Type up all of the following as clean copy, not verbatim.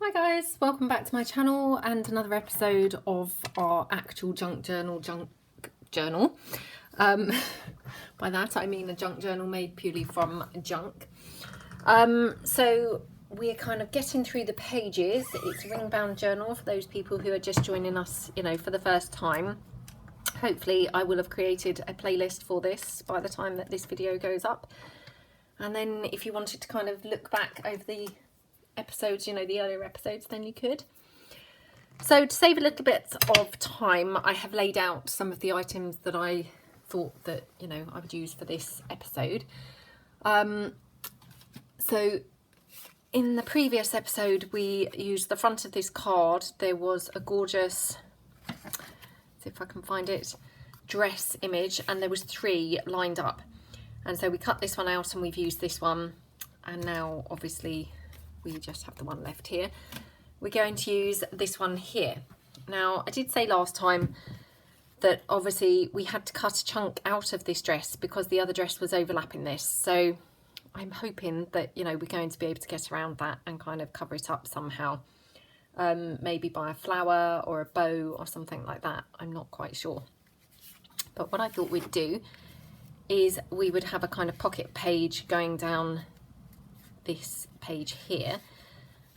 Hi guys, welcome back to my channel and another episode of our actual junk journal. By that I mean a junk journal made purely from junk. So we're kind of getting through the pages. It's a ring bound journal for those people who are just joining us, for the first time. Hopefully I will have created a playlist for this by the time that this video goes up. And then if you wanted to kind of look back over the episodes, the earlier episodes, then you could. So to save a little bit of time, I have laid out some of the items that I thought that I would use for this episode. So in the previous episode we used the front of this card. There was a gorgeous, see if I can find it, dress image, and there was 3 lined up, and so we cut this one out and we've used this one, and now obviously we just have the one left here. We're going to use this one here. Now, I did say last time that obviously we had to cut a chunk out of this dress because the other dress was overlapping this. So I'm hoping that, we're going to be able to get around that and kind of cover it up somehow. Maybe by a flower or a bow or something like that. I'm not quite sure. But what I thought we'd do is we would have a kind of pocket page going down this page here,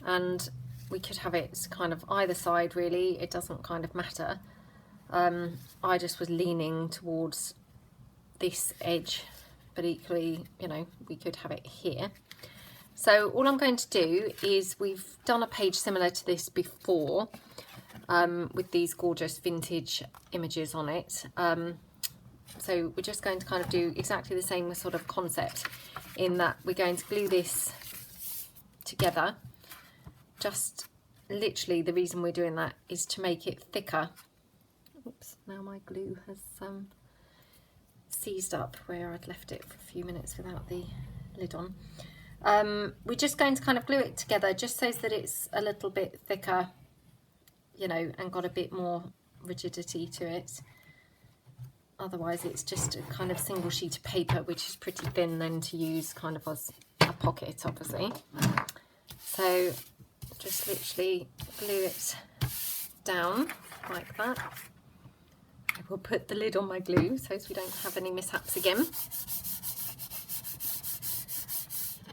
and we could have it kind of either side, really. It doesn't kind of matter. I just was leaning towards this edge, but equally, we could have it here. So all I'm going to do is, we've done a page similar to this before, with these gorgeous vintage images on it. So we're just going to kind of do exactly the same sort of concept, in that we're going to glue this together. Just literally the reason we're doing that is to make it thicker. Oops, now my glue has seized up where I'd left it for a few minutes without the lid on. We're just going to kind of glue it together just so that it's a little bit thicker, and got a bit more rigidity to it. Otherwise it's just a kind of single sheet of paper, which is pretty thin then to use kind of as a pocket, obviously. So just literally glue it down like that. I will put the lid on my glue so we don't have any mishaps again.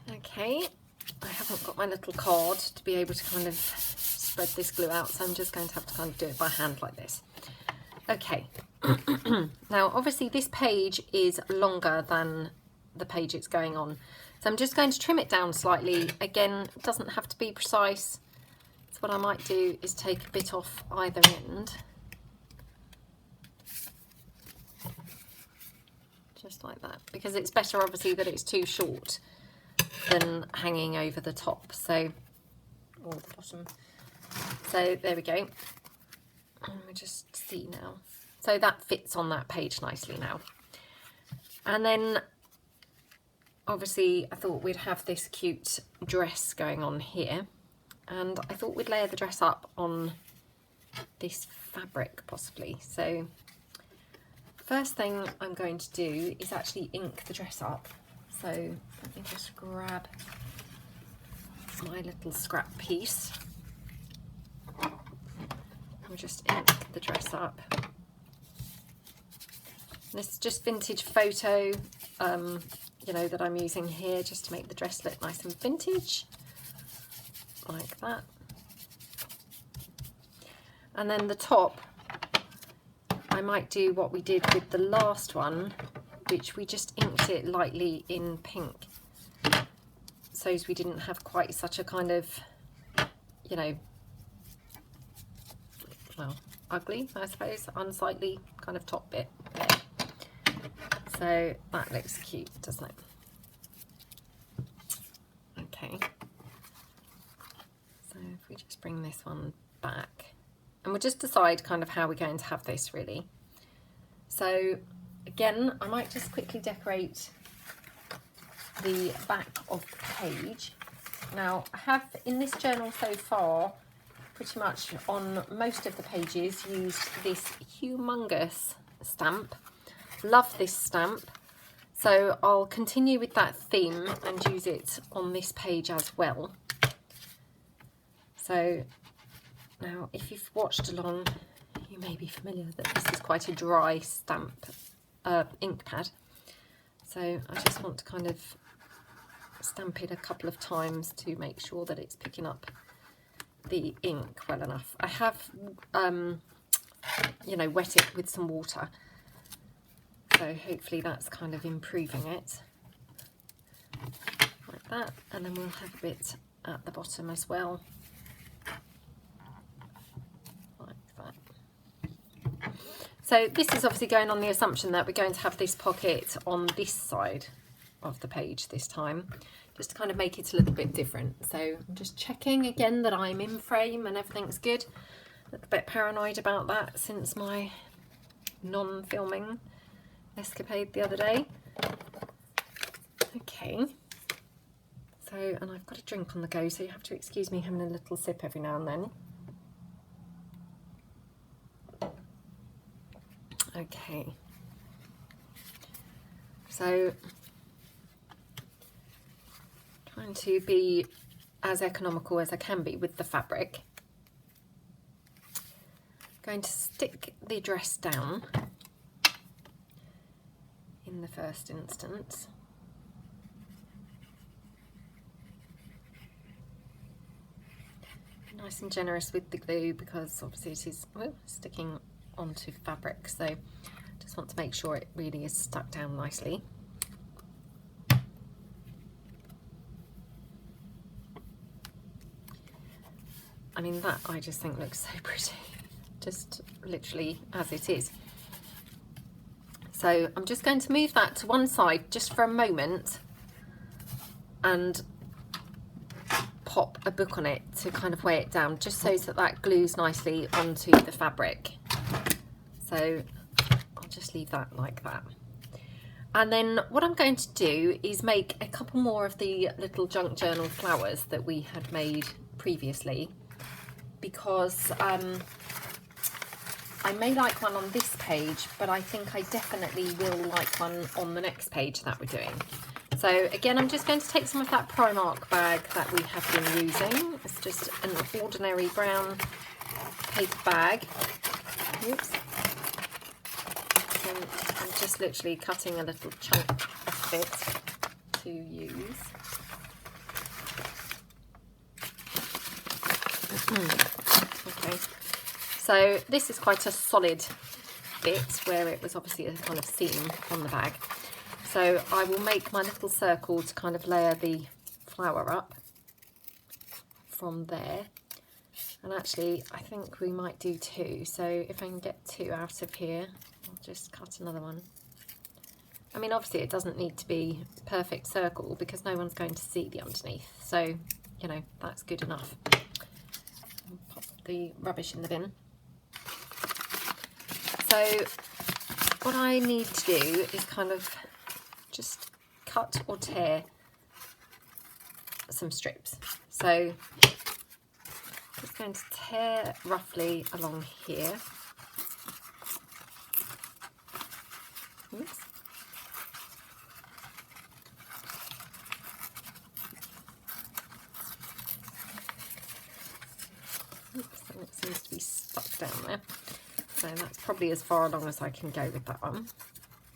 Okay, I haven't got my little card to be able to kind of spread this glue out, so I'm just going to have to kind of do it by hand like this. Okay. Now obviously this page is longer than the page it's going on, so I'm just going to trim it down slightly. Again, it doesn't have to be precise. So what I might do is take a bit off either end, just like that, because it's better obviously that it's too short than hanging over the top, so, or the bottom. So there we go. Let me just see now. So that fits on that page nicely now. And then obviously I thought we'd have this cute dress going on here, and I thought we'd layer the dress up on this fabric possibly. So first thing I'm going to do is actually ink the dress up. So let me just grab my little scrap piece. We'll just ink the dress up. This is just vintage photo, that I'm using here just to make the dress look nice and vintage, like that. And then the top, I might do what we did with the last one, which we just inked it lightly in pink, so as we didn't have quite such a kind of, well, ugly, I suppose, unsightly kind of top bit there. So that looks cute, doesn't it? Okay. So if we just bring this one back, and we'll just decide kind of how we're going to have this really. So again, I might just quickly decorate the back of the page. Now I have in this journal so far, pretty much on most of the pages, used this humongous stamp. Love this stamp, so I'll continue with that theme and use it on this page as well. So So now if you've watched along, you may be familiar that this is quite a dry stamp ink pad. So I just want to kind of stamp it a couple of times to make sure that it's picking up the ink well enough. I have you know, wet it with some water, so hopefully that's kind of improving it, like that. And then we'll have a bit at the bottom as well, like that. So this is obviously going on the assumption that we're going to have this pocket on this side of the page this time, just to kind of make it a little bit different. So I'm just checking again that I'm in frame and everything's good. A little bit paranoid about that since my non-filming escapade the other day. Okay, so, and I've got a drink on the go, so you have to excuse me having a little sip every now and then. Okay, so trying to be as economical as I can be with the fabric. Going to stick the dress down in the first instance. Nice and generous with the glue, because obviously it is sticking onto fabric, so just want to make sure it really is stuck down nicely. I mean, that I just think looks so pretty, just literally as it is. So I'm just going to move that to one side just for a moment and pop a book on it to kind of weigh it down, just so that that glues nicely onto the fabric. So I'll just leave that like that. And then what I'm going to do is make a couple more of the little junk journal flowers that we had made previously, because I may like one on this page, but I think I definitely will like one on the next page that we're doing. So again, I'm just going to take some of that Primark bag that we have been using. It's just an ordinary brown paper bag. Oops. And I'm just literally cutting a little chunk off it to use. Okay, so this is quite a solid bit where it was obviously a kind of seam on the bag. So I will make my little circle to kind of layer the flower up from there. And actually, I think we might do two. So if I can get two out of here, I'll just cut another one. I mean, obviously it doesn't need to be a perfect circle because no one's going to see the underneath. So, you know, that's good enough. I'll pop the rubbish in the bin. So what I need to do is kind of just cut or tear some strips. So just going to tear roughly along here. Oops. Oops, and it seems to be stuck down there. So that's probably as far along as I can go with that one.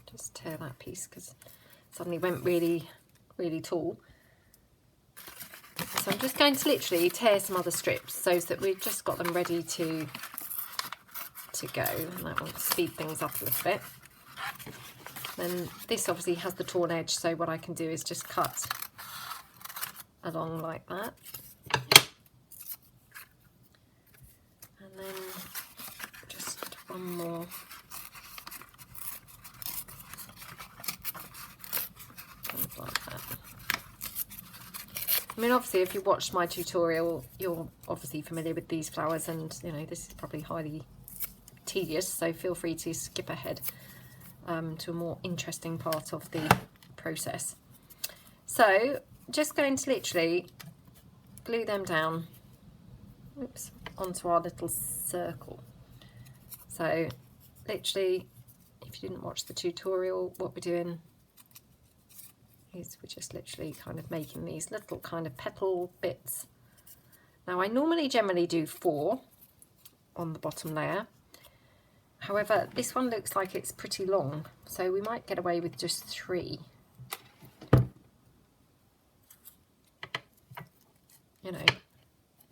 Just tear that piece because it suddenly went really, really tall. So I'm just going to literally tear some other strips so that we've just got them ready to go, and that will speed things up a little bit. Then this obviously has the torn edge, so what I can do is just cut along like that. And then just one more. Like that. I mean, obviously if you watched my tutorial, you're obviously familiar with these flowers, and you know this is probably highly tedious, so feel free to skip ahead to a more interesting part of the process. So just going to literally glue them down, oops, onto our little circle. So literally, if you didn't watch the tutorial, what we're doing is we're just literally kind of making these little kind of petal bits Now I generally do 4 on the bottom layer. However, this one looks like it's pretty long, so we might get away with just 3. You know,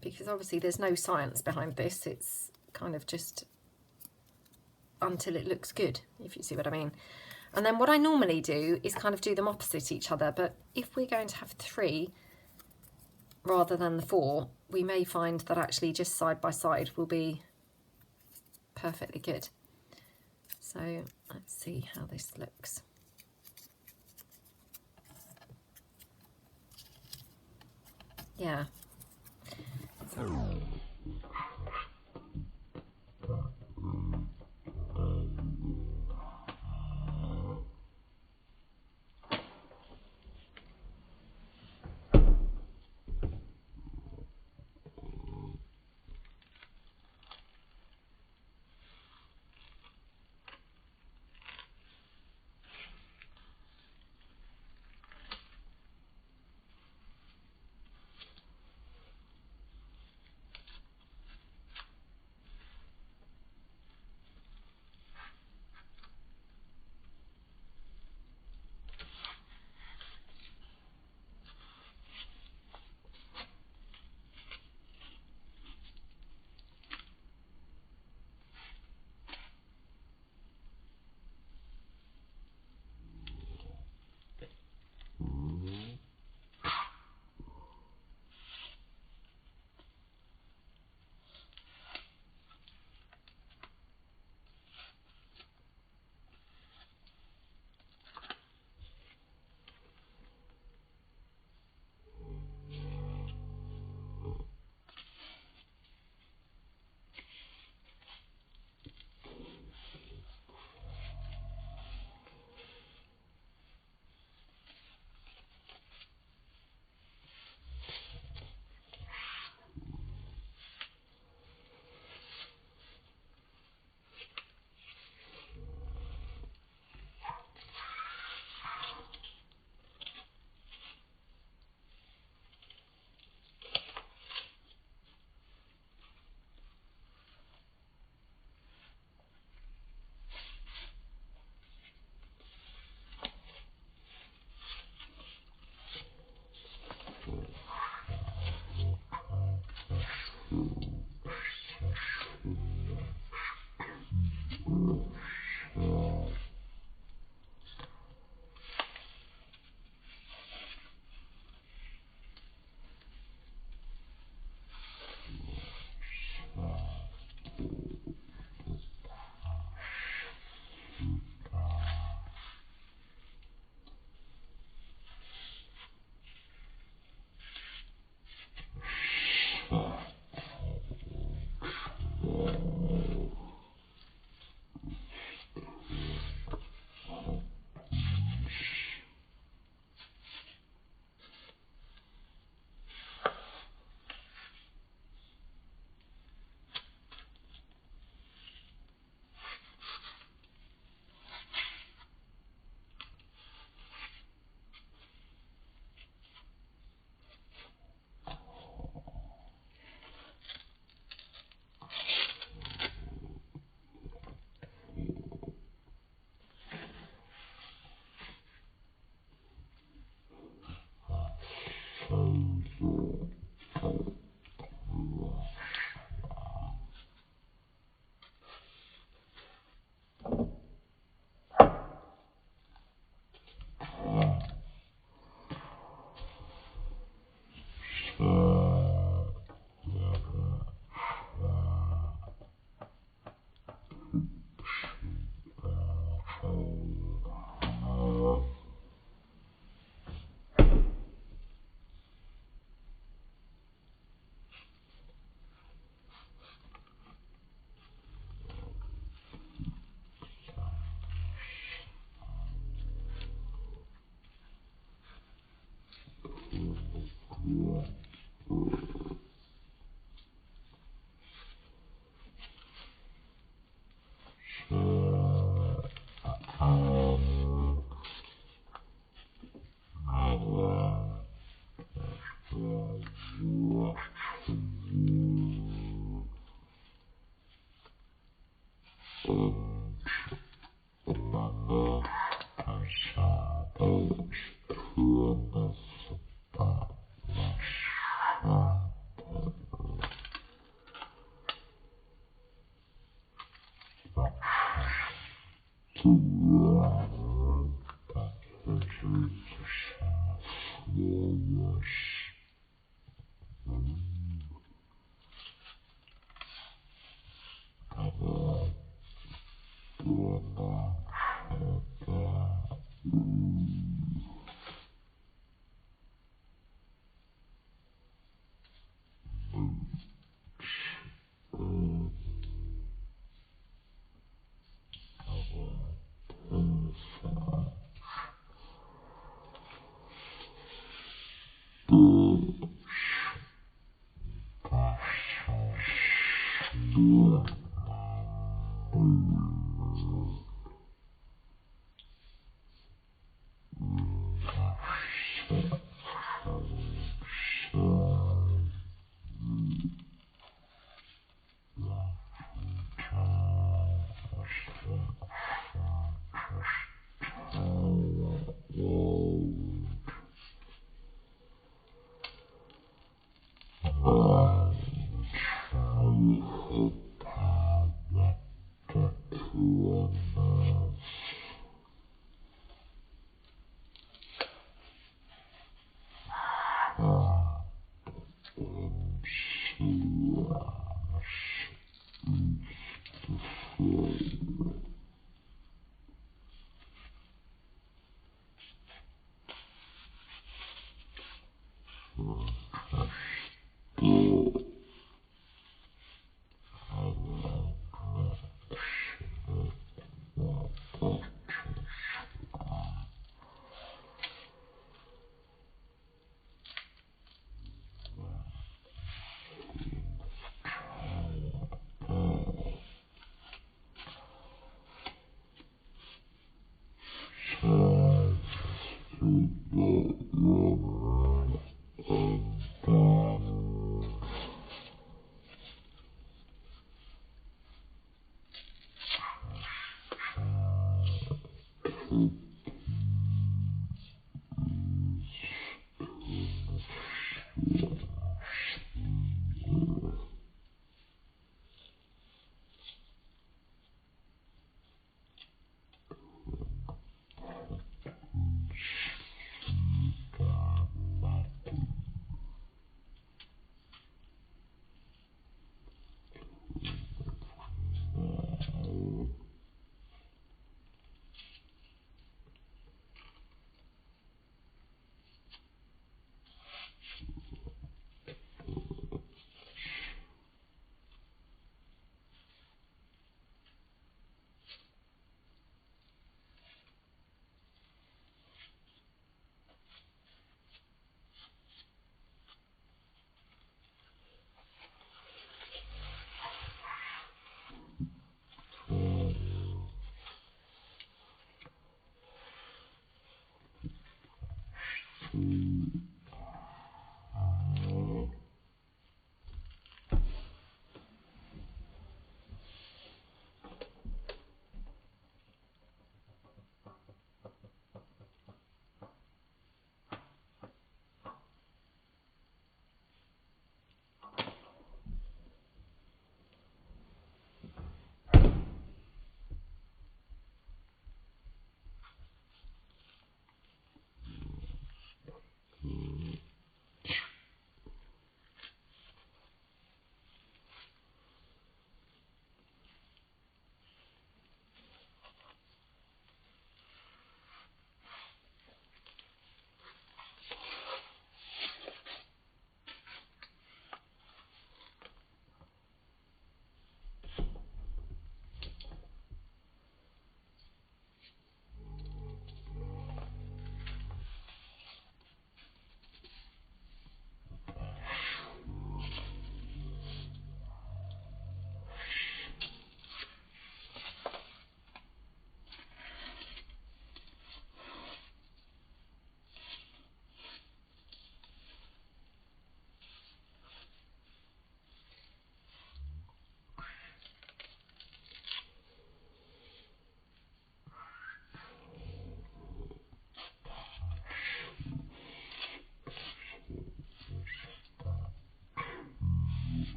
because obviously there's no science behind this. It's kind of just until it looks good, if you see what I mean. And then what I normally do is kind of do them opposite each other, but if we're going to have 3 rather than the 4, we may find that actually just side by side will be perfectly good. So let's see how this looks. Yeah.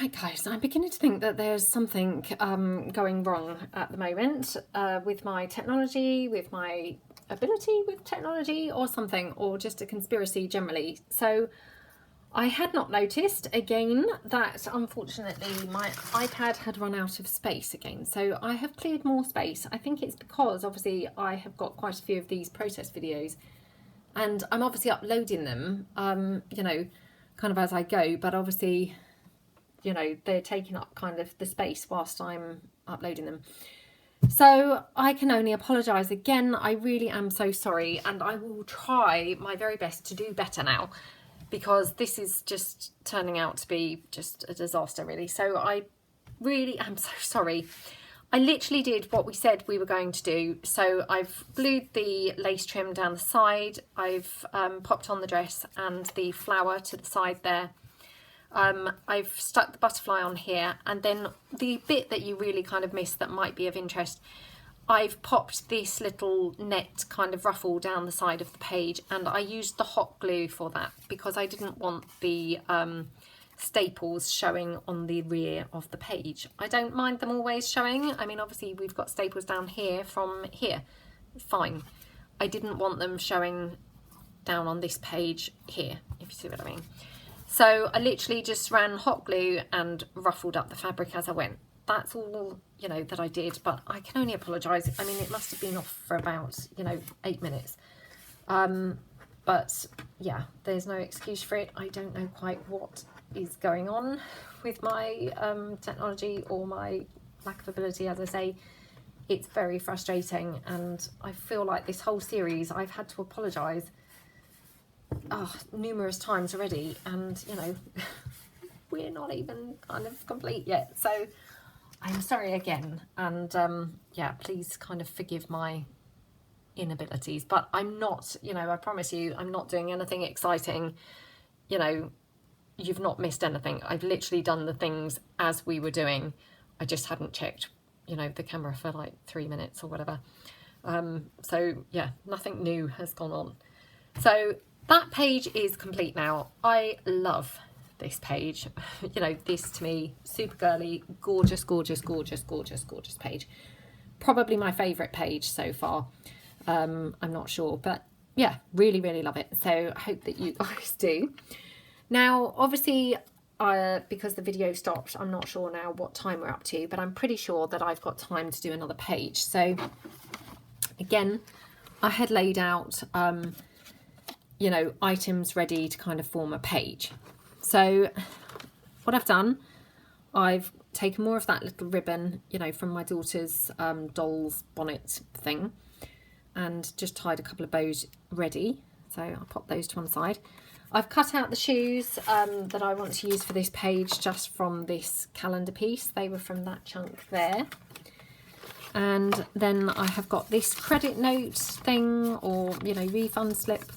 Right guys, I'm beginning to think that there's something going wrong at the moment with my technology, with my ability with technology or something, or just a conspiracy generally. So I had not noticed again that unfortunately my iPad had run out of space again. So I have cleared more space. I think it's because obviously I have got quite a few of these process videos and I'm obviously uploading them, you know, kind of as I go, but obviously, you know, they're taking up kind of the space whilst I'm uploading them. So I can only apologise again. I really am so sorry, and I will try my very best to do better now, because this is just turning out to be just a disaster really. So I really am so sorry. I literally did what we said we were going to do. So I've glued the lace trim down the side, I've popped on the dress and the flower to the side there. I've stuck the butterfly on here, and then the bit that you really kind of missed that might be of interest, I've popped this little net kind of ruffle down the side of the page, and I used the hot glue for that because I didn't want the staples showing on the rear of the page. I don't mind them always showing. I mean, obviously we've got staples down here from here, fine. I didn't want them showing down on this page here, if you see what I mean. So I literally just ran hot glue and ruffled up the fabric as I went. That's all, you know, that I did, but I can only apologise. I mean, it must have been off for about, you know, 8 minutes. But yeah, there's no excuse for it. I don't know quite what is going on with my technology or my lack of ability. As I say, it's very frustrating, and I feel like this whole series I've had to apologise numerous times already, and you know, we're not even kind of complete yet, so I'm sorry again, and yeah, please kind of forgive my inabilities, but I'm not, you know, I promise you I'm not doing anything exciting. You know, you've not missed anything. I've literally done the things as we were doing. I just hadn't checked, you know, the camera for like 3 minutes or whatever. So yeah, nothing new has gone on. So that page is complete now. I love this page. You know, this to me, super girly, gorgeous, gorgeous, gorgeous, gorgeous, gorgeous page. Probably my favourite page so far. I'm not sure, but yeah, really, really love it. So I hope that you guys do. Now, obviously, because the video stopped, I'm not sure now what time we're up to, but I'm pretty sure that I've got time to do another page. So again, I had laid out you know, items ready to kind of form a page. So what I've done, I've taken more of that little ribbon, you know, from my daughter's doll's bonnet thing, and just tied a couple of bows ready. So I'll pop those to one side. I've cut out the shoes that I want to use for this page just from this calendar piece. They were from that chunk there. And then I have got this credit note thing, or, you know, refund slip,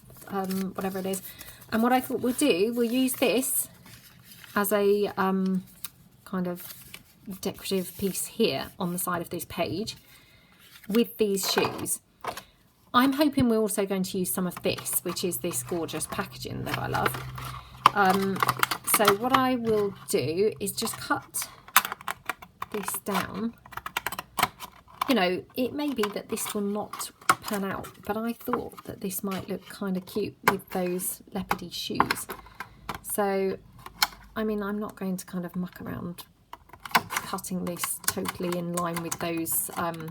whatever it is. And what I thought we'll do, we'll use this as a kind of decorative piece here on the side of this page with these shoes. I'm hoping we're also going to use some of this, which is this gorgeous packaging that I love. So what I will do is just cut this down. You know, it may be that this will not pan out, but I thought that this might look kind of cute with those leopardy shoes. So, I mean, I'm not going to kind of muck around cutting this totally in line with those, what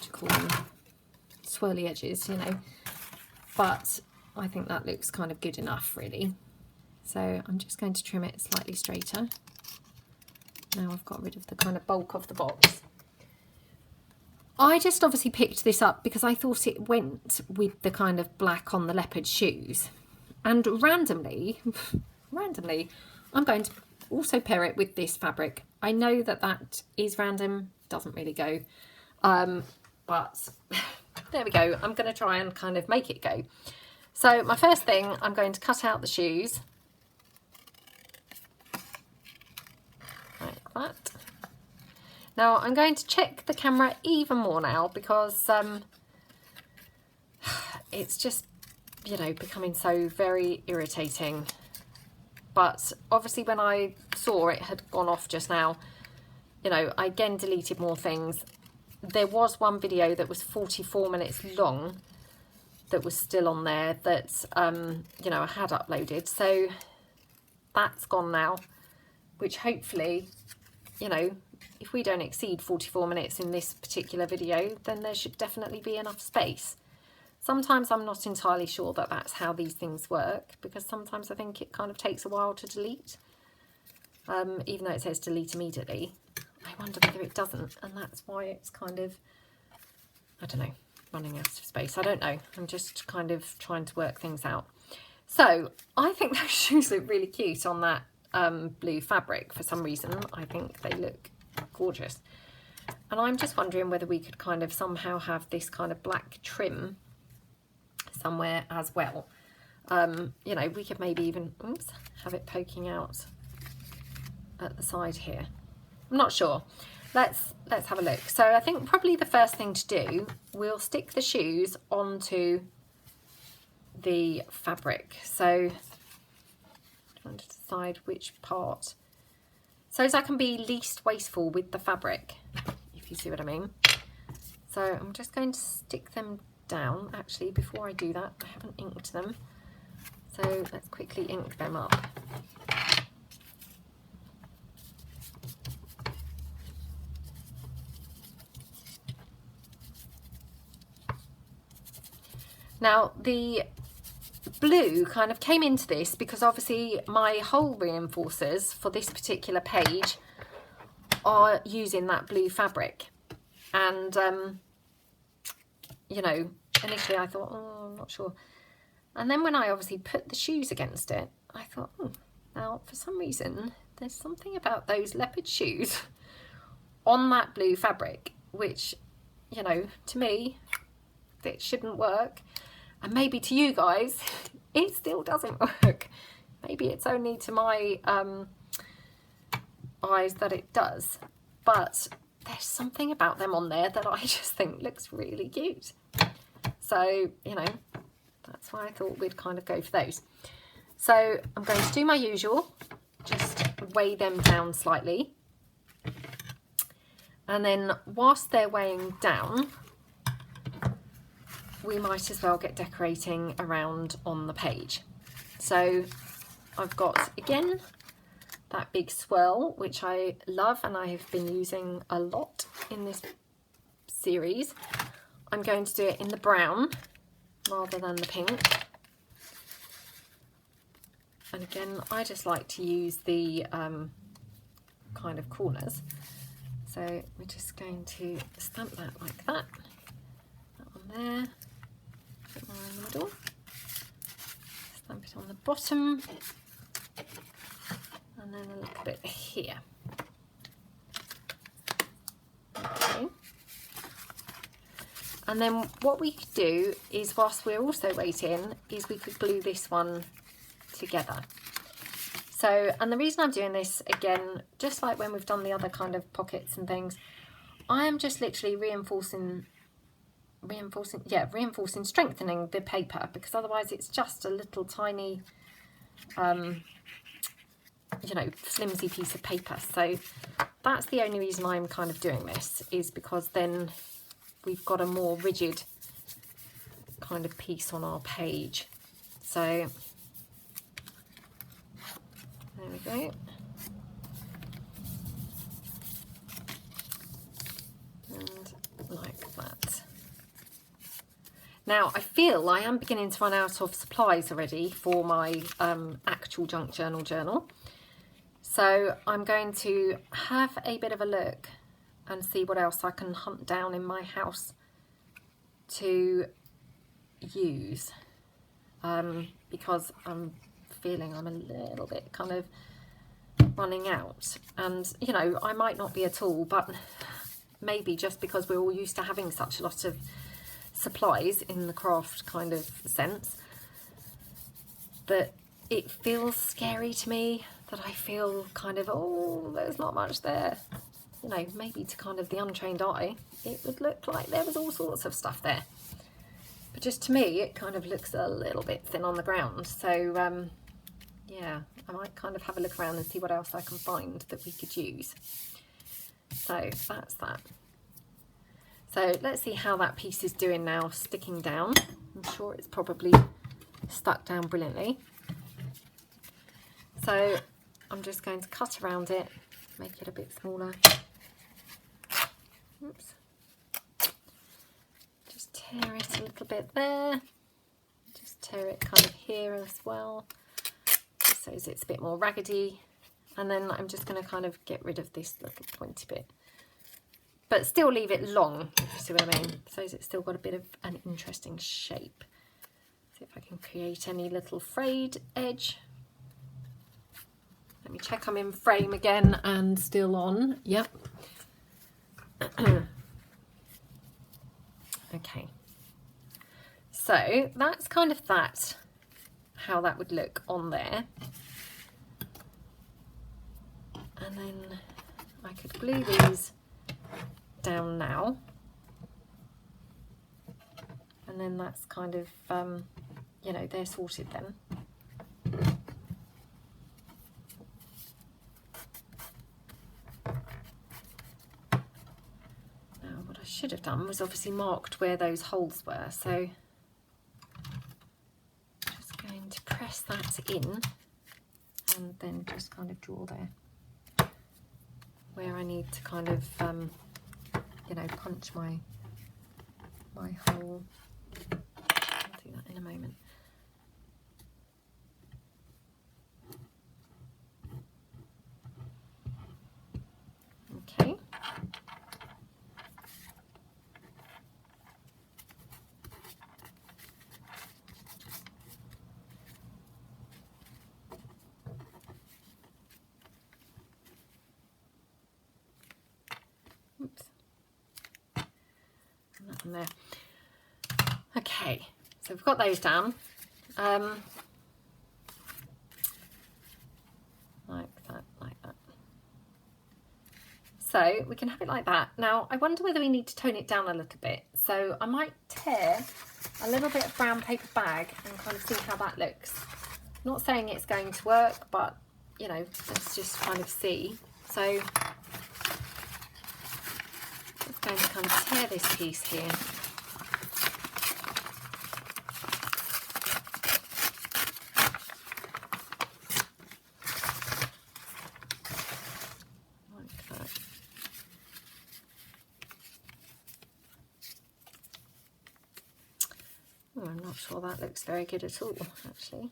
do you call them, swirly edges, you know, but I think that looks kind of good enough, really. So I'm just going to trim it slightly straighter. Now I've got rid of the kind of bulk of the box. I just obviously picked this up because I thought it went with the kind of black on the leopard shoes. And randomly, I'm going to also pair it with this fabric. I know that that is random, doesn't really go. But there we go. I'm going to try and kind of make it go. So my first thing, I'm going to cut out the shoes. Like that. Now I'm going to check the camera even more now because it's just, you know, becoming so very irritating but obviously when I saw it had gone off just now, you know, I again deleted more things. There was one video that was 44 minutes long that was still on there that, you know, I had uploaded. So that's gone now, which hopefully, you know, if we don't exceed 44 minutes in this particular video, then there should definitely be enough space. Sometimes I'm not entirely sure that that's how these things work, because sometimes I think it kind of takes a while to delete, even though it says delete immediately. I wonder whether it doesn't, and that's why it's kind of, I don't know, running out of space. I don't know. I'm just kind of trying to work things out. So I think those shoes look really cute on that blue fabric. For some reason, I think they look gorgeous. And I'm just wondering whether we could kind of somehow have this kind of black trim somewhere as well. You know, we could maybe even, oops, have it poking out at the side here. I'm not sure. Let's have a look. So I think probably the first thing to do, we'll stick the shoes onto the fabric. So trying to decide which part, so as I can be least wasteful with the fabric, if you see what I mean. So I'm just going to stick them down. Actually, before I do that, I haven't inked them, so let's quickly ink them up. Now the blue kind of came into this because obviously my hole reinforcers for this particular page are using that blue fabric, and you know, initially I thought, oh, I'm not sure, and then when I obviously put the shoes against it, I thought, oh, now for some reason there's something about those leopard shoes on that blue fabric which, you know, to me it shouldn't work. And maybe to you guys, it still doesn't work. Maybe it's only to my eyes that it does. But there's something about them on there that I just think looks really cute. So, you know, that's why I thought we'd kind of go for those. So I'm going to do my usual, just weigh them down slightly. And then whilst they're weighing down, we might as well get decorating around on the page. So I've got, again, that big swirl, which I love and I have been using a lot in this series. I'm going to do it in the brown rather than the pink. And again, I just like to use the kind of corners. So we're just going to stamp that like that. That one there. Put one in the middle, stamp it on the bottom, and then a little bit here. Okay. And then what we could do is, whilst we're also waiting, is we could glue this one together. So, and the reason I'm doing this, again, just like when we've done the other kind of pockets and things, I am just literally reinforcing, strengthening the paper, because otherwise it's just a little tiny, you know, flimsy piece of paper. So that's the only reason I'm kind of doing this, is because then we've got a more rigid kind of piece on our page. So there we go. And like that. Now I feel I am beginning to run out of supplies already for my actual junk journal. So I'm going to have a bit of a look and see what else I can hunt down in my house to use, because I'm feeling I'm a little bit kind of running out. And you know, I might not be at all, but maybe just because we're all used to having such a lot of supplies in the craft kind of sense, that it feels scary to me, that I feel kind of, oh, there's not much there. You know, maybe to kind of the untrained eye, it would look like there was all sorts of stuff there. But just to me, it kind of looks a little bit thin on the ground. So yeah, I might kind of have a look around and see what else I can find that we could use. So that's that. So let's see how that piece is doing now, sticking down. I'm sure it's probably stuck down brilliantly. So I'm just going to cut around it, make it a bit smaller. Oops. Just tear it a little bit there. Just tear it kind of here as well, so it's a bit more raggedy. And then I'm just going to kind of get rid of this little pointy bit, but still leave it long, if you see what I mean. So it's still got a bit of an interesting shape. See if I can create any little frayed edge. Let me check I'm in frame again and still on. Yep. Okay. So that's kind of how that would look on there. And then I could glue these down now. And then that's kind of, you know, they're sorted then. Now what I should have done was obviously marked where those holes were. So just going to press that in and then just kind of draw there where I need to kind of, you know, punch my hole. I'll do that in a moment. Okay. Oops. And that one there. Okay, so we've got those down. Like that, like that. So we can have it like that. Now, I wonder whether we need to tone it down a little bit. So I might tear a little bit of brown paper bag and kind of see how that looks. Not saying it's going to work, but, you know, let's just kind of see. So I'm just going to kind of tear this piece here. I'm not sure that looks very good at all, actually.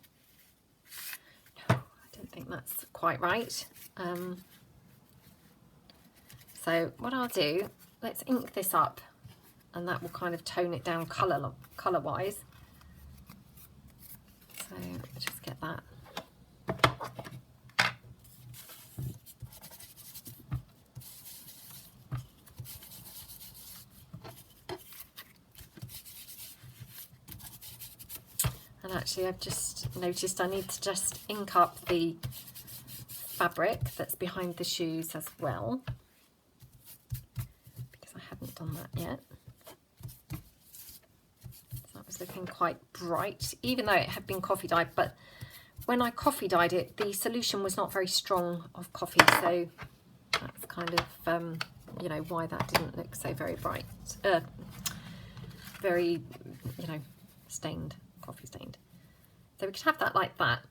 No, I don't think that's quite right. So what I'll do, let's ink this up, and that will kind of tone it down colour-wise. So just get that. And actually I've just noticed I need to just ink up the fabric that's behind the shoes as well, because I hadn't done that yet. So that was looking quite bright, even though it had been coffee dyed, but when I coffee dyed it, the solution was not very strong of coffee, so that's kind of, you know, why that didn't look so very bright, very, you know, stained. Coffee stained. So we could have that like that,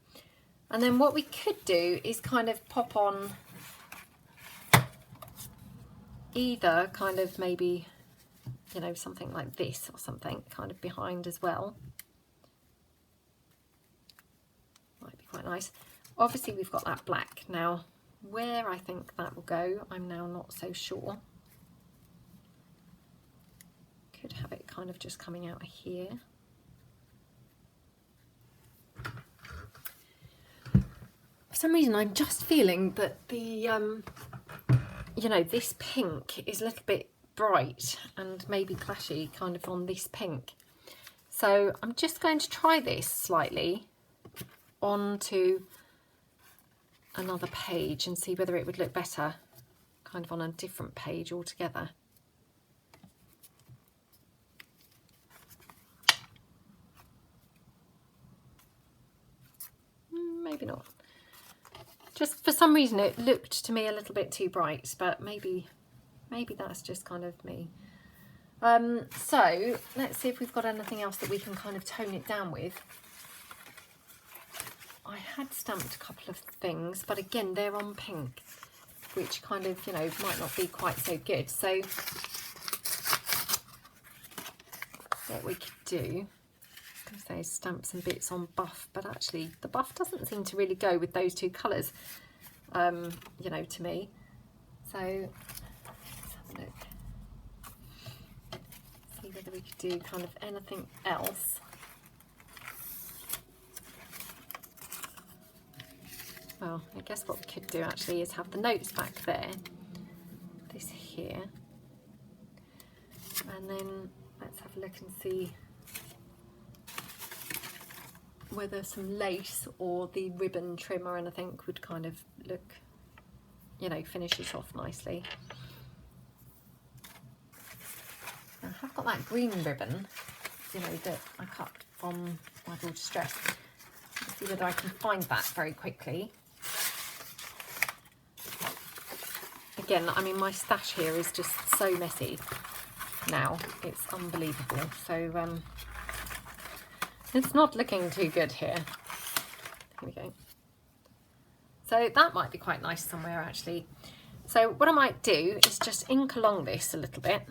and then what we could do is kind of pop on either kind of maybe, you know, something like this or something kind of behind as well. Might be quite nice. Obviously we've got that black. Now where I think that will go, I'm now not so sure. Could have it kind of just coming out here. For some reason I'm just feeling that the you know, this pink is a little bit bright and maybe clashy kind of on this pink, so I'm just going to try this slightly onto another page and see whether it would look better kind of on a different page altogether. maybe not. Just for some reason it looked to me a little bit too bright, but maybe that's just kind of me. So let's see if we've got anything else that we can kind of tone it down with. I had stamped a couple of things, but again, they're on pink, which kind of, you know, might not be quite so good. So what we could do, I was going to say stamp some bits on buff, but actually the buff doesn't seem to really go with those two colours, you know, to me. So let's have a look. See whether we could do kind of anything else. Well, I guess what we could do actually is have the notes back there, this here, and then let's have a look and see whether some lace or the ribbon trim or anything would kind of look, you know, finish it off nicely. I have got that green ribbon, you know, that I cut from my daughter's dress. Let's see whether I can find that very quickly. Again, I mean, my stash here is just so messy now, it's unbelievable. So it's not looking too good here. Here we go. So that might be quite nice somewhere actually. So what I might do is just ink along this a little bit.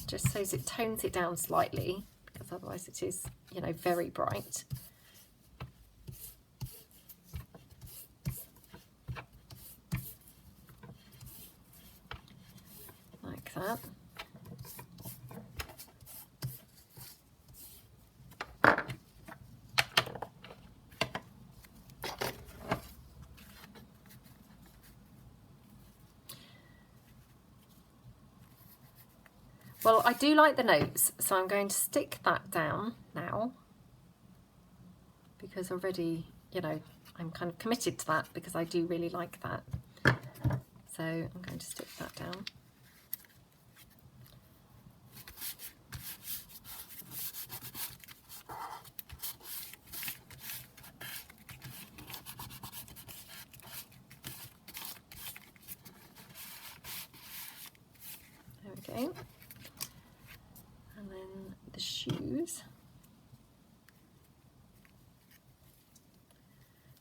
Just so as it tones it down slightly, because otherwise it is, you know, very bright. Like that. Well, I do like the notes, so I'm going to stick that down now, because already, you know, I'm kind of committed to that because I do really like that. So I'm going to stick that down. There we go. And then the shoes.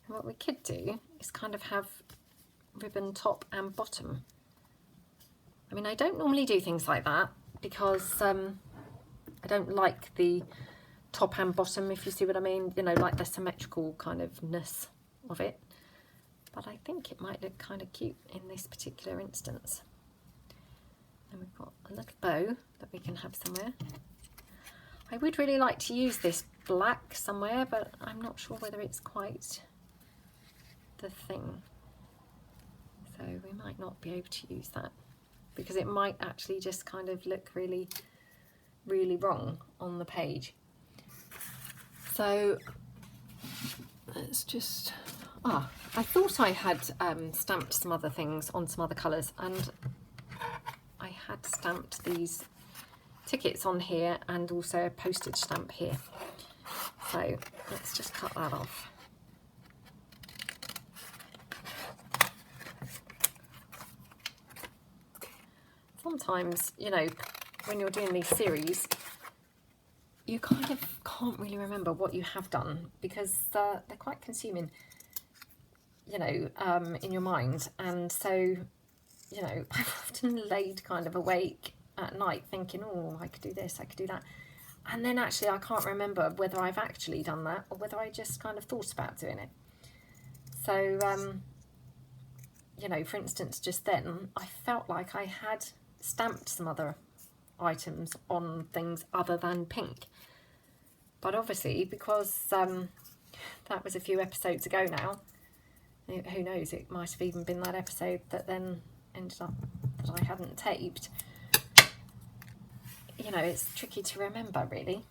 And what we could do is kind of have ribbon top and bottom. I mean, I don't normally do things like that because I don't like the top and bottom, if you see what I mean, you know, like the symmetrical kind of ness of it. But I think it might look kind of cute in this particular instance. And we've got a little bow that we can have somewhere. I would really like to use this black somewhere, but I'm not sure whether it's quite the thing. So we might not be able to use that because it might actually just kind of look really, really wrong on the page. So let's just, I thought I had stamped some other things on some other colours, and I had stamped these tickets on here and also a postage stamp here. So let's just cut that off. Sometimes, you know, when you're doing these series, you kind of can't really remember what you have done because they're quite consuming, you know, in your mind. And so, you know, I've often laid kind of awake at night thinking, oh, I could do this, I could do that. And then actually I can't remember whether I've actually done that or whether I just kind of thought about doing it. So, you know, for instance, just then I felt like I had stamped some other items on things other than pink. But obviously, because that was a few episodes ago now, who knows, it might have even been that episode that then ended up that I hadn't taped. You know, it's tricky to remember, really.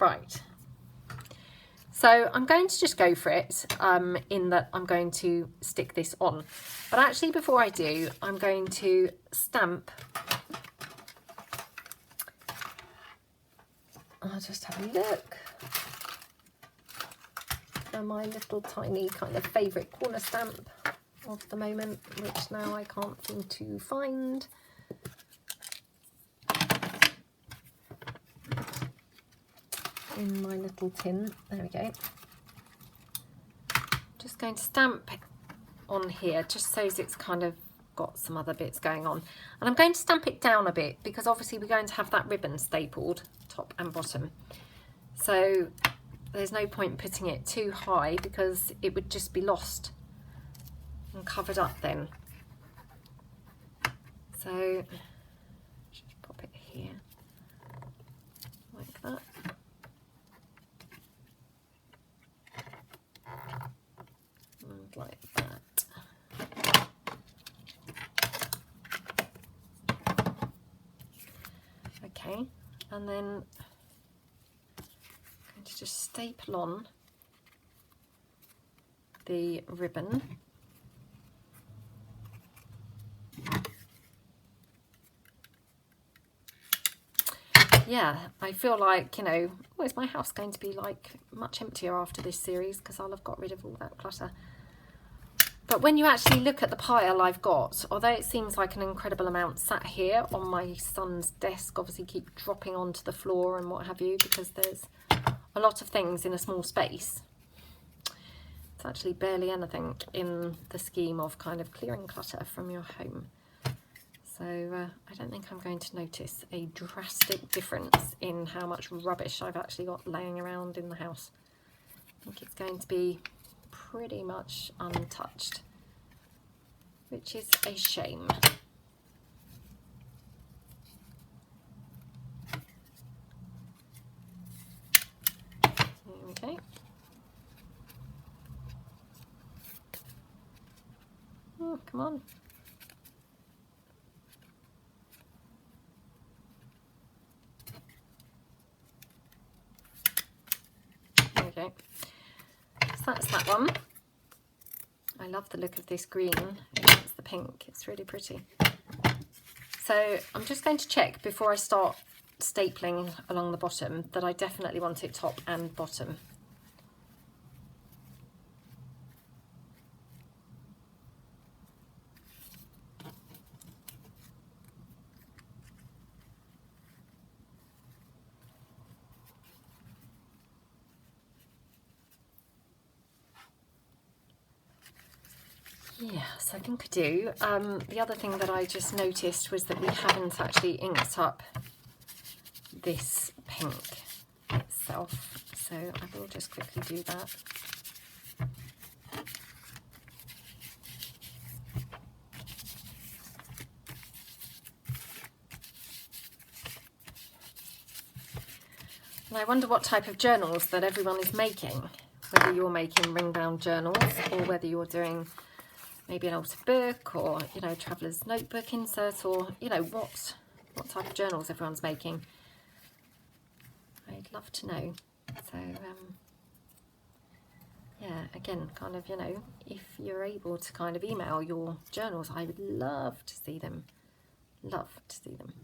Right. So I'm going to just go for it in that I'm going to stick this on. But actually, before I do, I'm going to stamp I'll just have a look for my little tiny kind of favourite corner stamp of the moment, which now I can't seem to find. In my little tin, there we go. Just going to stamp on here just so it's kind of got some other bits going on, and I'm going to stamp it down a bit because obviously we're going to have that ribbon stapled top and bottom, so there's no point putting it too high because it would just be lost and covered up then. So just pop it here like that. And like that. Okay, and then I'm going to just staple on the ribbon. Yeah, I feel like, you know, is my house going to be like much emptier after this series because I'll have got rid of all that clutter. But when you actually look at the pile I've got, although it seems like an incredible amount sat here on my son's desk, obviously keep dropping onto the floor and what have you, because there's a lot of things in a small space. It's actually barely anything in the scheme of kind of clearing clutter from your home. So I don't think I'm going to notice a drastic difference in how much rubbish I've actually got laying around in the house. I think it's going to be pretty much untouched, which is a shame. There we go. Oh, come on. There we go. So that's that one. I love the look of this green against the pink. It's really pretty. So I'm just going to check before I start stapling along the bottom that I definitely want it top and bottom. Yes, I think I do. The other thing that I just noticed was that we haven't actually inked up this pink itself, so I will just quickly do that. And I wonder what type of journals that everyone is making, whether you're making ring-bound journals or whether you're doing maybe an altered book or, you know, traveller's notebook insert, or, you know, what type of journals everyone's making. I'd love to know. So, yeah, again, kind of, you know, if you're able to kind of email your journals, I would love to see them. Love to see them.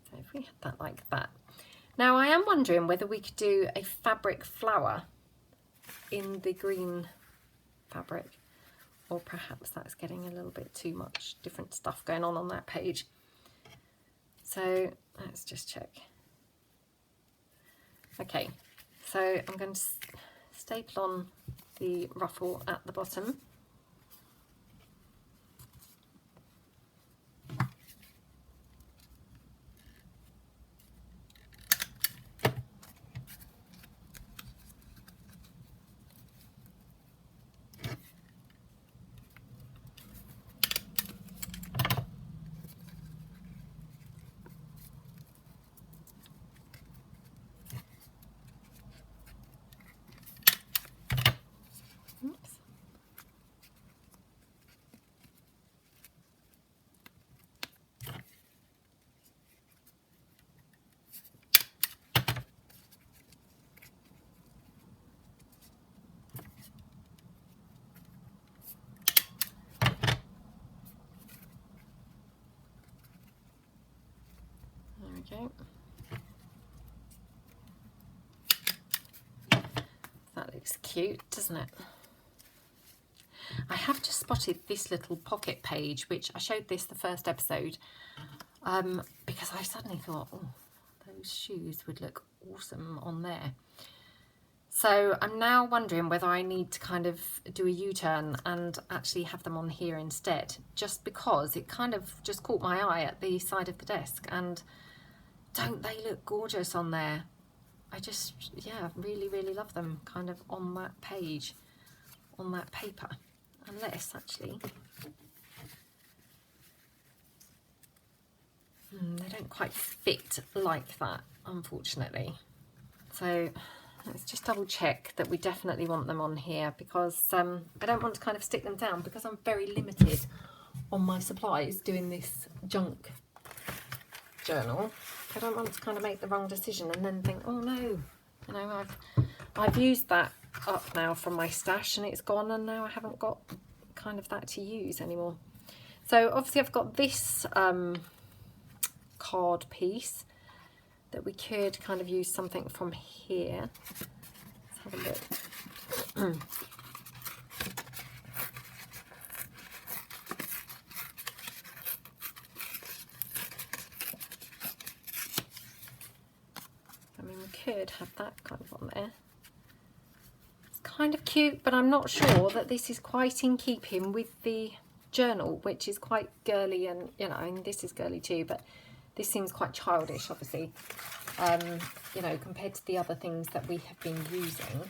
So if we had that like that. Now, I am wondering whether we could do a fabric flower in the green fabric, or perhaps that's getting a little bit too much different stuff going on that page. So let's just check. Okay, so I'm going to staple on the ruffle at the bottom. Okay. That looks cute, doesn't it? I have just spotted this little pocket page, which I showed this the first episode, because I suddenly thought, oh, those shoes would look awesome on there. So I'm now wondering whether I need to kind of do a U-turn and actually have them on here instead, just because it kind of just caught my eye at the side of the desk, and don't they look gorgeous on there? I just, yeah, really, really love them kind of on that page, on that paper. Unless, actually, they don't quite fit like that, unfortunately. So let's just double check that we definitely want them on here, because I don't want to kind of stick them down, because I'm very limited on my supplies doing this junk journal. I don't want to kind of make the wrong decision and then think, oh no, you know, I've used that up now from my stash and it's gone, and now I haven't got kind of that to use anymore. So obviously I've got this card piece that we could kind of use something from here. Let's have a look. I mean, we could have that kind of on there. It's kind of cute, but I'm not sure that this is quite in keeping with the journal, which is quite girly, and you know, and this is girly too, but this seems quite childish, obviously, you know, compared to the other things that we have been using.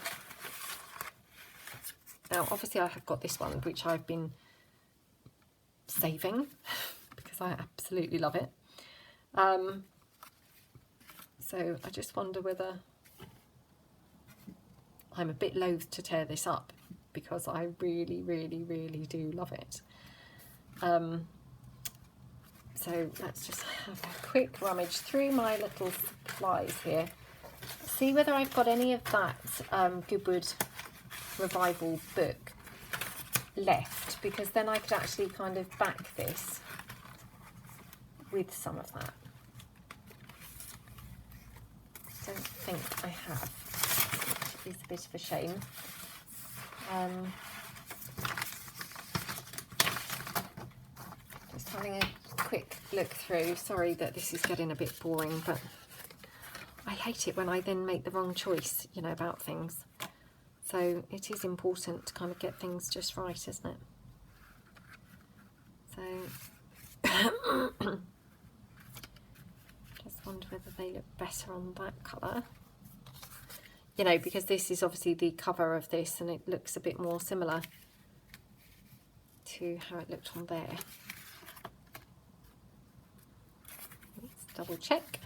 Now, obviously, I have got this one, which I've been saving because I absolutely love it. So I just wonder whether I'm a bit loath to tear this up, because I really, really, really do love it. So let's just have a quick rummage through my little supplies here. See whether I've got any of that Goodwood Revival book left, because then I could actually kind of back this with some of that. Don't think I have, which is a bit of a shame. Just having a quick look through. Sorry that this is getting a bit boring, but I hate it when I then make the wrong choice, you know, about things. So it is important to kind of get things just right, isn't it? So just wonder whether they look better on that colour. You know, because this is obviously the cover of this, and it looks a bit more similar to how it looked on there. Let's double check.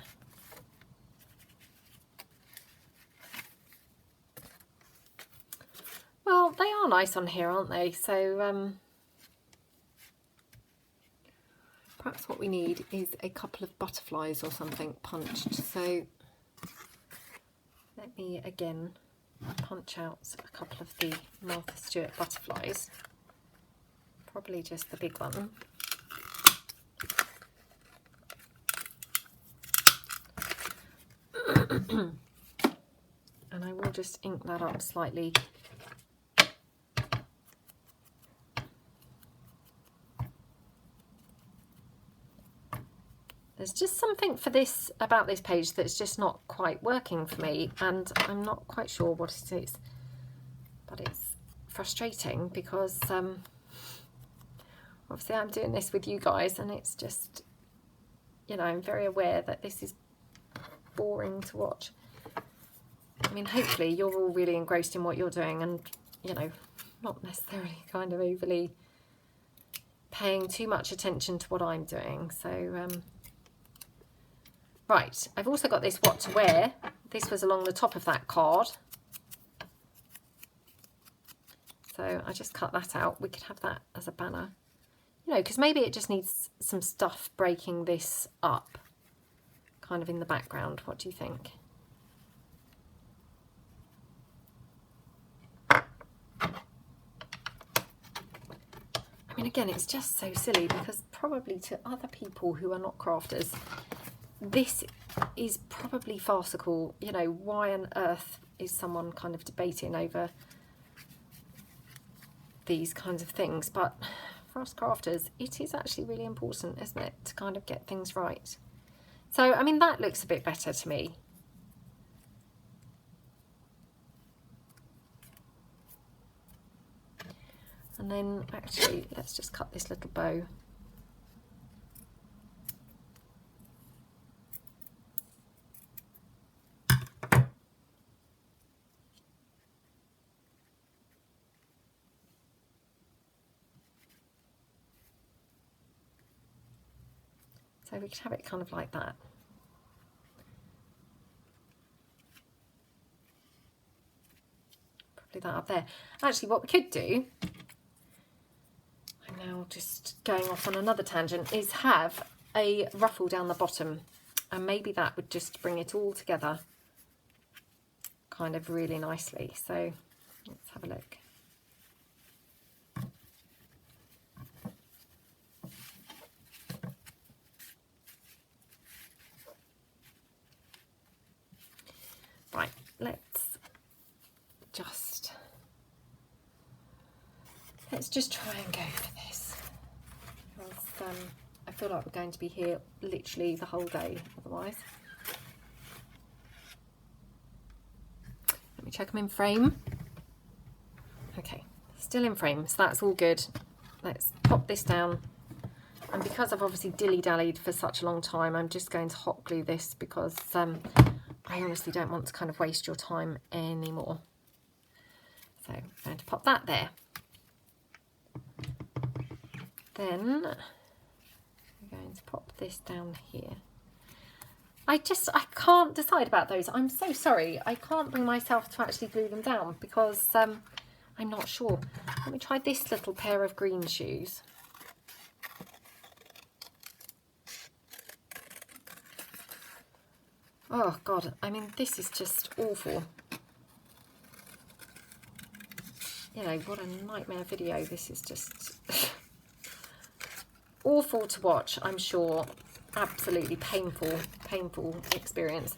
Well, they are nice on here, aren't they? So perhaps what we need is a couple of butterflies or something punched. So let me again punch out a couple of the Martha Stewart butterflies, probably just the big one. And I will just ink that up slightly. There's just something for this about this page that's just not quite working for me, and I'm not quite sure what it is, but it's frustrating because obviously I'm doing this with you guys, and it's just, you know, I'm very aware that this is boring to watch. I mean, hopefully you're all really engrossed in what you're doing, and, you know, not necessarily kind of overly paying too much attention to what I'm doing. So right, I've also got this what to wear. This was along the top of that card. So I just cut that out. We could have that as a banner. You know, because maybe it just needs some stuff breaking this up, kind of in the background. What do you think? I mean, again, it's just so silly, because probably to other people who are not crafters, this is probably farcical. You know, why on earth is someone kind of debating over these kinds of things? But for us crafters, it is actually really important, isn't it, to kind of get things right. So, I mean, that looks a bit better to me. And then actually, let's just cut this little bow. So we could have it kind of like that. Probably that up there. Actually, what we could do, I'm now just going off on another tangent, is have a ruffle down the bottom, and maybe that would just bring it all together kind of really nicely. So let's have a look. Right, let's just try and go for this, because I feel like we're going to be here literally the whole day otherwise. Let me check them in frame. Okay, still in frame, so that's all good. Let's pop this down, and because I've obviously dilly-dallied for such a long time, I'm just going to hot glue this, because I honestly don't want to kind of waste your time anymore. So I'm going to pop that there. Then I'm going to pop this down here. I can't decide about those. I'm so sorry. I can't bring myself to actually glue them down, because I'm not sure. Let me try this little pair of green shoes. Oh God, I mean, this is just awful. You know, what a nightmare video. This is just awful to watch, I'm sure. Absolutely painful experience.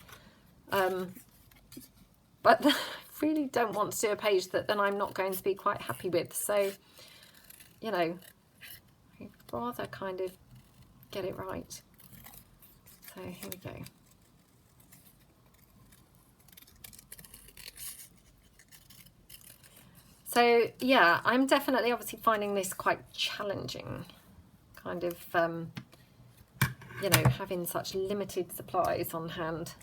But I really don't want to do a page that then I'm not going to be quite happy with. So, you know, I'd rather kind of get it right. So here we go. So yeah, I'm definitely obviously finding this quite challenging, kind of, you know, having such limited supplies on hand.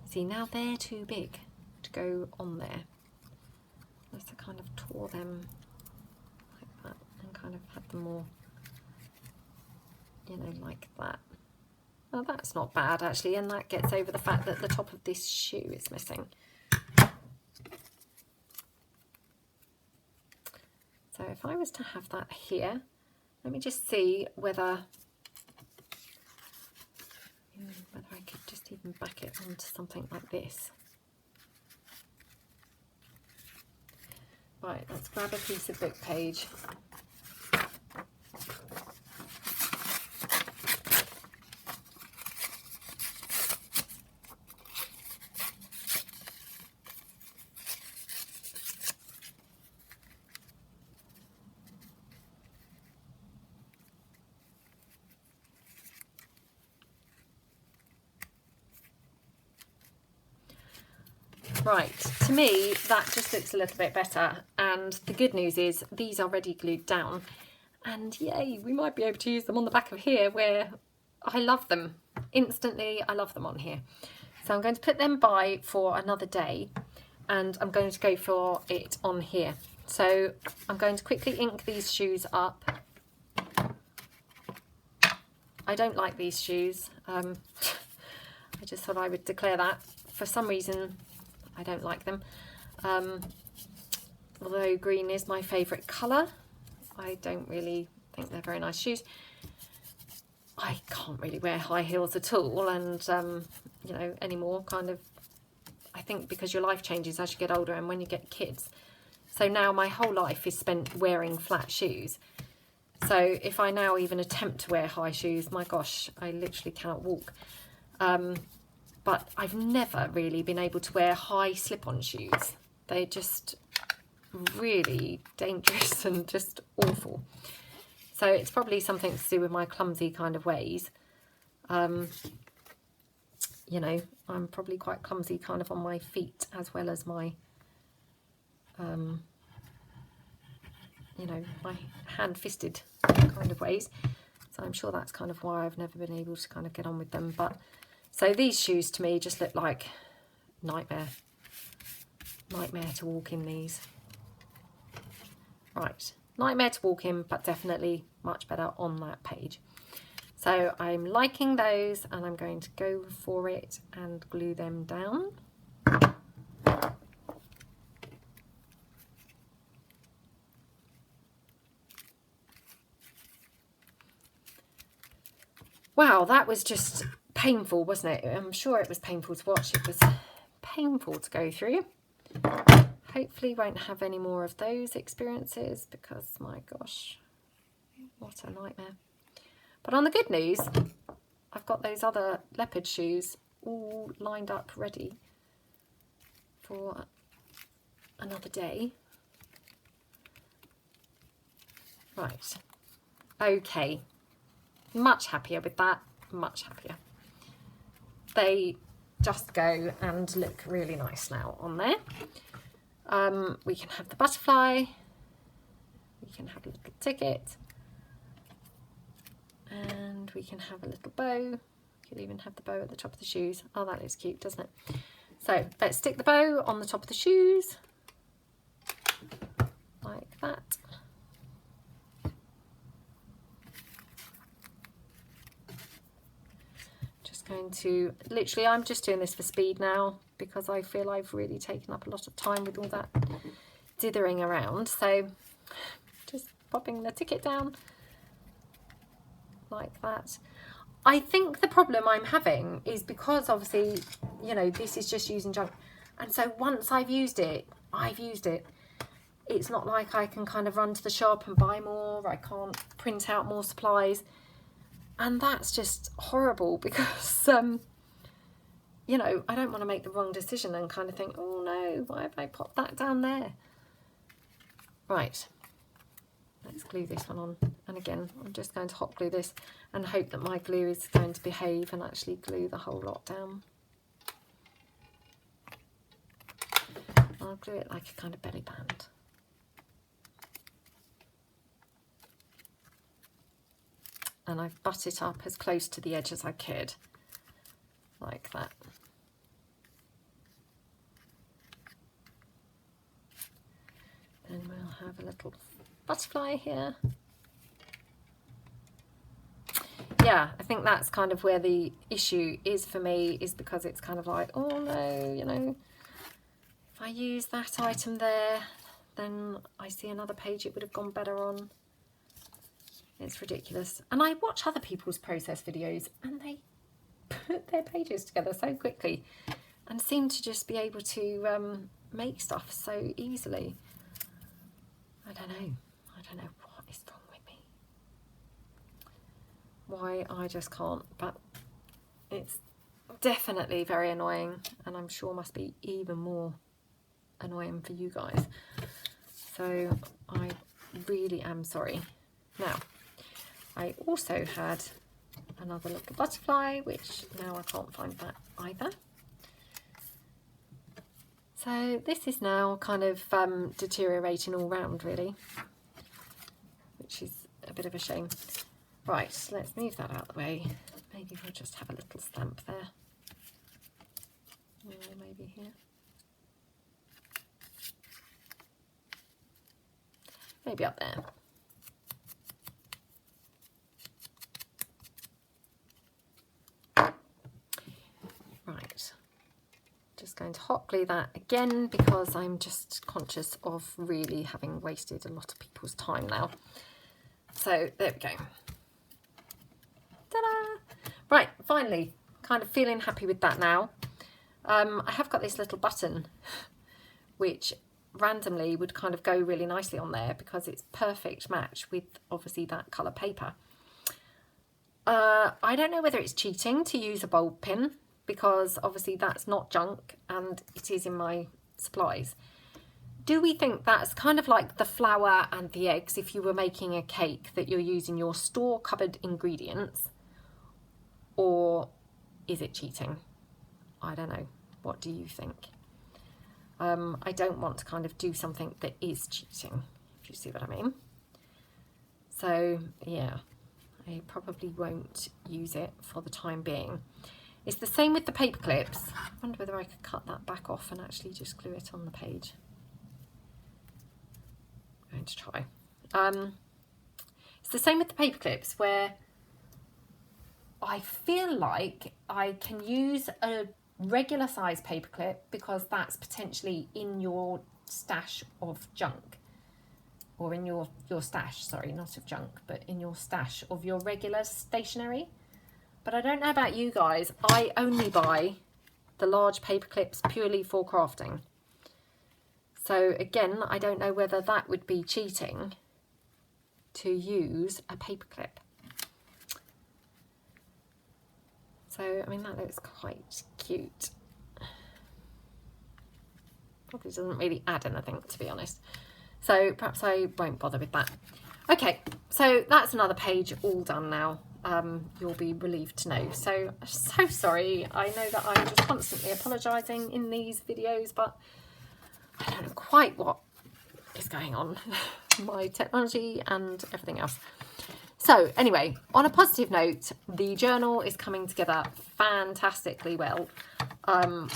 See, now they're too big to go on there. Unless I kind of tore them like that and kind of had them more, you know, like that. Well, that's not bad actually, and that gets over the fact that the top of this shoe is missing. So if I was to have that here, let me just see whether I could just even back it onto something like this. Right, let's grab a piece of book page. Right, to me that just looks a little bit better, and the good news is these are ready glued down, and yay, we might be able to use them on the back of here where I love them. Instantly, I love them on here. So I'm going to put them by for another day, and I'm going to go for it on here. So I'm going to quickly ink these shoes up. I don't like these shoes. I just thought I would declare that. For some reason, I don't like them. Although green is my favourite colour, I don't really think they're very nice shoes. I can't really wear high heels at all, and you know, anymore, kind of. I think because your life changes as you get older and when you get kids. So now my whole life is spent wearing flat shoes. So if I now even attempt to wear high shoes, my gosh, I literally cannot walk. But I've never really been able to wear high slip-on shoes. They're just really dangerous and just awful. So it's probably something to do with my clumsy kind of ways. You know, I'm probably quite clumsy kind of on my feet as well as my, you know, my hand-fisted kind of ways. So I'm sure that's kind of why I've never been able to kind of get on with them. But so these shoes to me just look like nightmare to walk in these. Right, nightmare to walk in, but definitely much better on that page. So I'm liking those, and I'm going to go for it and glue them down. Wow, that was just painful, wasn't it? I'm sure it was painful to watch. It was painful to go through. Hopefully won't have any more of those experiences, because my gosh, what a nightmare. But on the good news, I've got those other leopard shoes all lined up ready for another day. Right, okay, much happier with that, much happier. They just go and look really nice now on there. We can have the butterfly, we can have a little ticket, and we can have a little bow. We could even have the bow at the top of the shoes. Oh, that looks cute, doesn't it? So let's stick the bow on the top of the shoes, like that. Just going to, literally, I'm just doing this for speed now, because I feel I've really taken up a lot of time with all that dithering around. So just popping the ticket down like that. I think the problem I'm having is because obviously, you know, this is just using junk, and so once I've used it, I've used it. It's not like I can kind of run to the shop and buy more. I can't print out more supplies, and that's just horrible, because you know, I don't want to make the wrong decision and kind of think, oh no, why have I popped that down there? Right, let's glue this one on. And again, I'm just going to hot glue this and hope that my glue is going to behave and actually glue the whole lot down. I'll glue it like a kind of belly band. And I've butt it up as close to the edge as I could, like that. Then we'll have a little butterfly here. Yeah, I think that's kind of where the issue is for me, is because it's kind of like, oh no, you know, if I use that item there, then I see another page it would have gone better on. It's ridiculous. And I watch other people's process videos, and they put their pages together so quickly and seem to just be able to make stuff so easily. I don't know what is wrong with me, why I just can't, but it's definitely very annoying, and I'm sure must be even more annoying for you guys. So I really am sorry. Now, I also had another little butterfly, which now I can't find that either. So this is now kind of deteriorating all round, really, which is a bit of a shame. Right, let's move that out of the way. Maybe we'll just have a little stamp there. Or maybe here. Maybe up there. Right, just going to hot glue that again, because I'm just conscious of really having wasted a lot of people's time now. So there we go. Ta-da! Right, finally, kind of feeling happy with that now. I have got this little button, which randomly would kind of go really nicely on there, because it's perfect match with obviously that colour paper. I don't know whether it's cheating to use a bulb pin, because obviously that's not junk and it is in my supplies. Do we think that's kind of like the flour and the eggs if you were making a cake, that you're using your store cupboard ingredients, or is it cheating? I don't know. What do you think? I don't want to kind of do something that is cheating, if you see what I mean. So yeah, I probably won't use it for the time being. It's the same with the paper clips. I wonder whether I could cut that back off and actually just glue it on the page. I'm going to try. It's the same with the paper clips, where I feel like I can use a regular size paper clip because that's potentially in your stash of junk, or in your stash, sorry, not of junk, but in your stash of your regular stationery. But I don't know about you guys, I only buy the large paper clips purely for crafting. So again, I don't know whether that would be cheating to use a paper clip. So, I mean, that looks quite cute. Probably doesn't really add anything, to be honest. So perhaps I won't bother with that. Okay, so that's another page all done now. You'll be relieved to know. So sorry. I know that I'm just constantly apologising in these videos, but I don't know quite what is going on. My technology and everything else. So anyway, on a positive note, the journal is coming together fantastically well.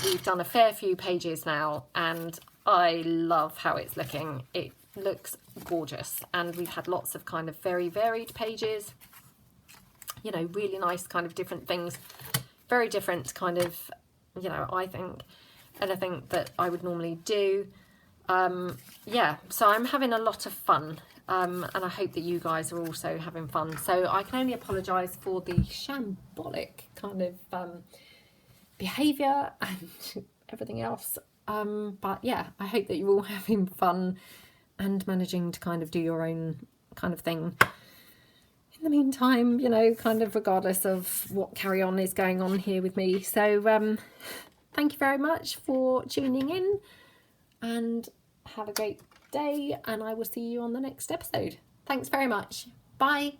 We've done a fair few pages now and I love how it's looking. It looks gorgeous, and we've had lots of kind of very varied pages, you know, really nice kind of different things, very different kind of, you know, I think anything that I would normally do. Yeah, so I'm having a lot of fun. And I hope that you guys are also having fun. So I can only apologise for the shambolic kind of behaviour and everything else. But yeah, I hope that you're all having fun and managing to kind of do your own kind of thing in the meantime, you know, kind of regardless of what carry on is going on here with me. So thank you very much for tuning in, and have a great day, and I will see you on the next episode. Thanks very much. Bye.